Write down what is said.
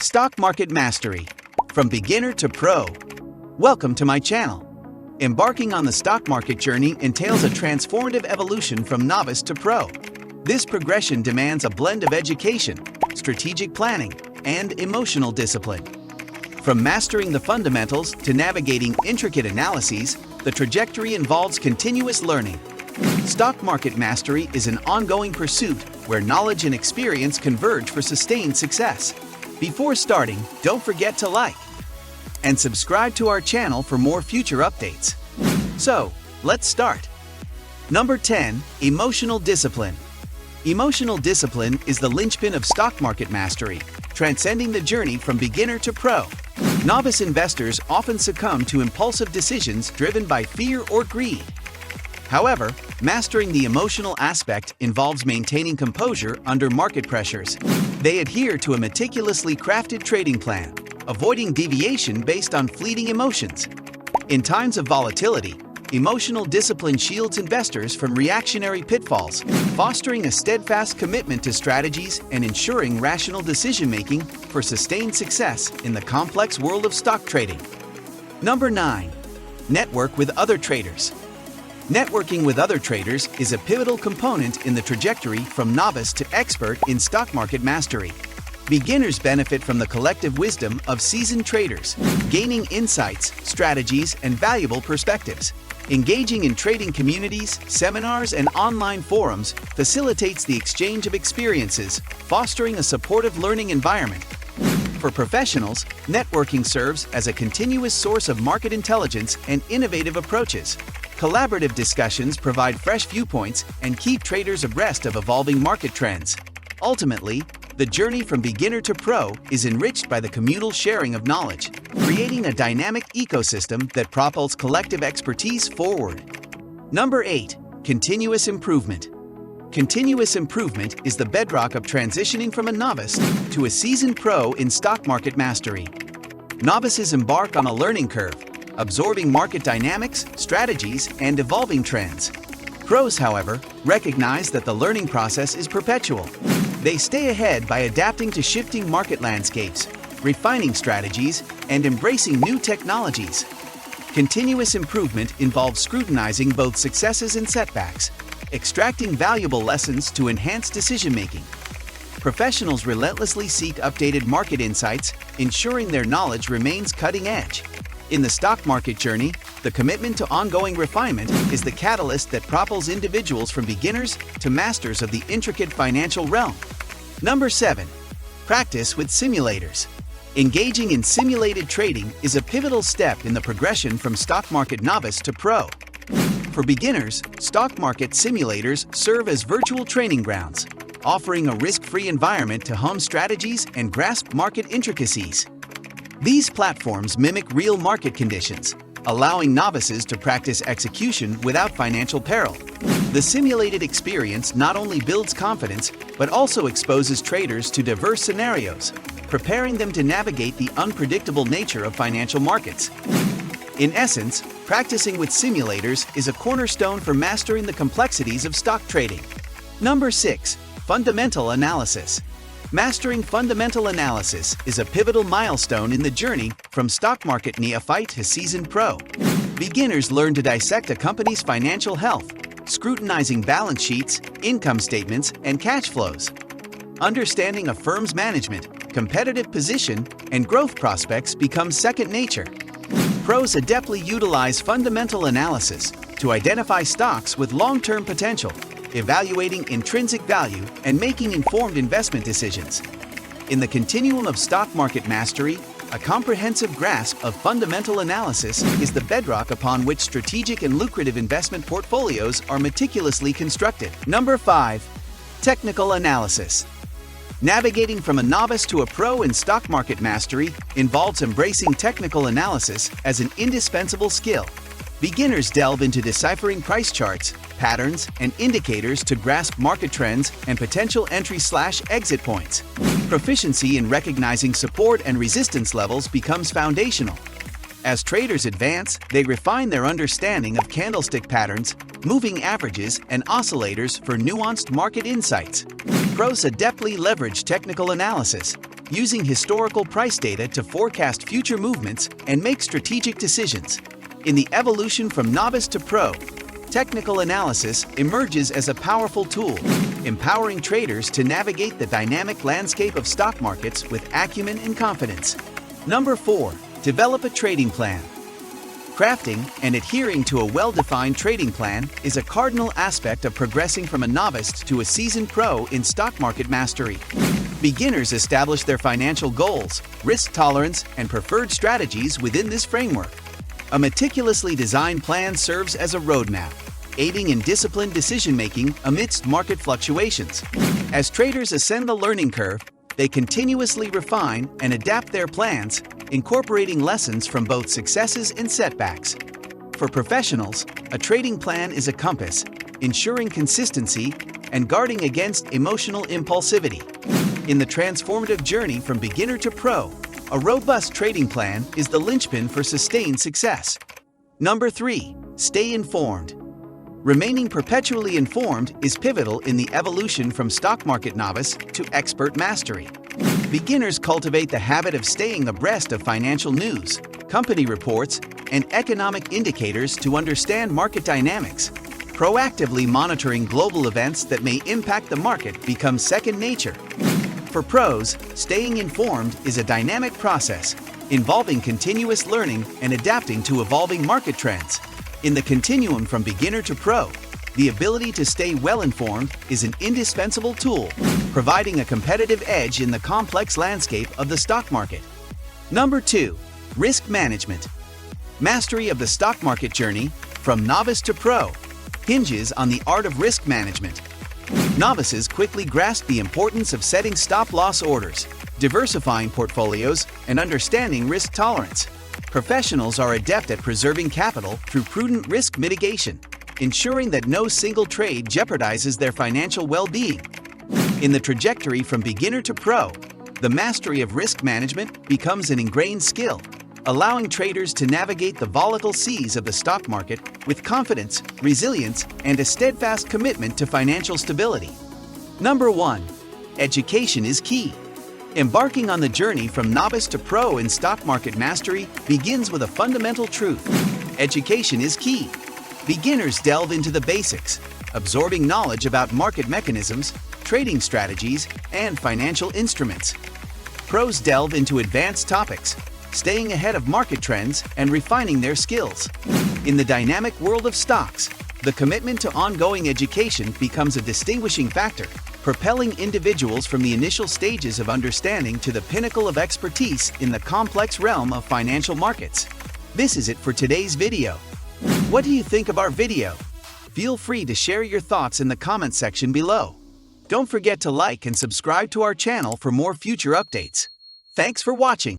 Stock Market Mastery, from beginner to pro. Welcome to my channel. Embarking on the stock market journey entails a transformative evolution from novice to pro. This progression demands a blend of education, strategic planning, and emotional discipline. From mastering the fundamentals to navigating intricate analyses, the trajectory involves continuous learning. Stock market mastery is an ongoing pursuit where knowledge and experience converge for sustained success. Before starting, don't forget to like and subscribe to our channel for more future updates. So, let's start. Number 10. Emotional discipline. Emotional discipline is the linchpin of stock market mastery, transcending the journey from beginner to pro. Novice investors often succumb to impulsive decisions driven by fear or greed. However, mastering the emotional aspect involves maintaining composure under market pressures. They adhere to a meticulously crafted trading plan, avoiding deviation based on fleeting emotions. In times of volatility, emotional discipline shields investors from reactionary pitfalls, fostering a steadfast commitment to strategies and ensuring rational decision-making for sustained success in the complex world of stock trading. Number 9. Network with other traders. Networking with other traders is a pivotal component in the trajectory from novice to expert in stock market mastery. Beginners benefit from the collective wisdom of seasoned traders, gaining insights, strategies, and valuable perspectives. Engaging in trading communities, seminars, and online forums facilitates the exchange of experiences, fostering a supportive learning environment. For professionals, networking serves as a continuous source of market intelligence and innovative approaches. Collaborative discussions provide fresh viewpoints and keep traders abreast of evolving market trends. Ultimately, the journey from beginner to pro is enriched by the communal sharing of knowledge, creating a dynamic ecosystem that propels collective expertise forward. Number 8. Continuous improvement. Continuous improvement is the bedrock of transitioning from a novice to a seasoned pro in stock market mastery. Novices embark on a learning curve, absorbing market dynamics, strategies, and evolving trends. Pros, however, recognize that the learning process is perpetual. They stay ahead by adapting to shifting market landscapes, refining strategies, and embracing new technologies. Continuous improvement involves scrutinizing both successes and setbacks, extracting valuable lessons to enhance decision-making. Professionals relentlessly seek updated market insights, ensuring their knowledge remains cutting-edge. In the stock market journey, the commitment to ongoing refinement is the catalyst that propels individuals from beginners to masters of the intricate financial realm. Number 7. Practice with simulators. Engaging in simulated trading is a pivotal step in the progression from stock market novice to pro. For beginners, stock market simulators serve as virtual training grounds, offering a risk-free environment to hone strategies and grasp market intricacies. These platforms mimic real market conditions, allowing novices to practice execution without financial peril. The simulated experience not only builds confidence, but also exposes traders to diverse scenarios, preparing them to navigate the unpredictable nature of financial markets. In essence, practicing with simulators is a cornerstone for mastering the complexities of stock trading. Number 6. Fundamental analysis. Mastering fundamental analysis is a pivotal milestone in the journey from stock market neophyte to seasoned pro. Beginners learn to dissect a company's financial health, scrutinizing balance sheets, income statements, and cash flows. Understanding a firm's management, competitive position, and growth prospects becomes second nature. Pros adeptly utilize fundamental analysis to identify stocks with long-term potential, evaluating intrinsic value, and making informed investment decisions. In the continuum of stock market mastery, a comprehensive grasp of fundamental analysis is the bedrock upon which strategic and lucrative investment portfolios are meticulously constructed. Number 5. Technical analysis. Navigating from a novice to a pro in stock market mastery involves embracing technical analysis as an indispensable skill. Beginners delve into deciphering price charts, patterns, and indicators to grasp market trends and potential entry/exit points. Proficiency in recognizing support and resistance levels becomes foundational. As traders advance, they refine their understanding of candlestick patterns, moving averages, and oscillators for nuanced market insights. Pros adeptly leverage technical analysis, using historical price data to forecast future movements and make strategic decisions. In the evolution from novice to pro, technical analysis emerges as a powerful tool, empowering traders to navigate the dynamic landscape of stock markets with acumen and confidence. Number 4. Develop a trading plan. Crafting and adhering to a well-defined trading plan is a cardinal aspect of progressing from a novice to a seasoned pro in stock market mastery. Beginners establish their financial goals, risk tolerance, and preferred strategies within this framework. A meticulously designed plan serves as a roadmap, aiding in disciplined decision-making amidst market fluctuations. As traders ascend the learning curve, they continuously refine and adapt their plans, incorporating lessons from both successes and setbacks. For professionals, a trading plan is a compass, ensuring consistency and guarding against emotional impulsivity. In the transformative journey from beginner to pro, a robust trading plan is the linchpin for sustained success. Number 3. Stay informed. Remaining perpetually informed is pivotal in the evolution from stock market novice to expert mastery. Beginners cultivate the habit of staying abreast of financial news, company reports, and economic indicators to understand market dynamics. Proactively monitoring global events that may impact the market becomes second nature. For pros, staying informed is a dynamic process, involving continuous learning and adapting to evolving market trends. In the continuum from beginner to pro, the ability to stay well-informed is an indispensable tool, providing a competitive edge in the complex landscape of the stock market. Number 2. Risk management. Mastery of the stock market journey, from novice to pro, hinges on the art of risk management. Novices quickly grasp the importance of setting stop-loss orders, diversifying portfolios, and understanding risk tolerance. Professionals are adept at preserving capital through prudent risk mitigation, ensuring that no single trade jeopardizes their financial well-being. In the trajectory from beginner to pro, the mastery of risk management becomes an ingrained skill, allowing traders to navigate the volatile seas of the stock market with confidence, resilience, and a steadfast commitment to financial stability. Number 1. Education is key. Embarking on the journey from novice to pro in stock market mastery begins with a fundamental truth. Education is key. Beginners delve into the basics, absorbing knowledge about market mechanisms, trading strategies, and financial instruments. Pros delve into advanced topics, staying ahead of market trends and refining their skills. In the dynamic world of stocks, the commitment to ongoing education becomes a distinguishing factor, propelling individuals from the initial stages of understanding to the pinnacle of expertise in the complex realm of financial markets. This is it for today's video. What do you think of our video? Feel free to share your thoughts in the comment section below. Don't forget to like and subscribe to our channel for more future updates. Thanks for watching.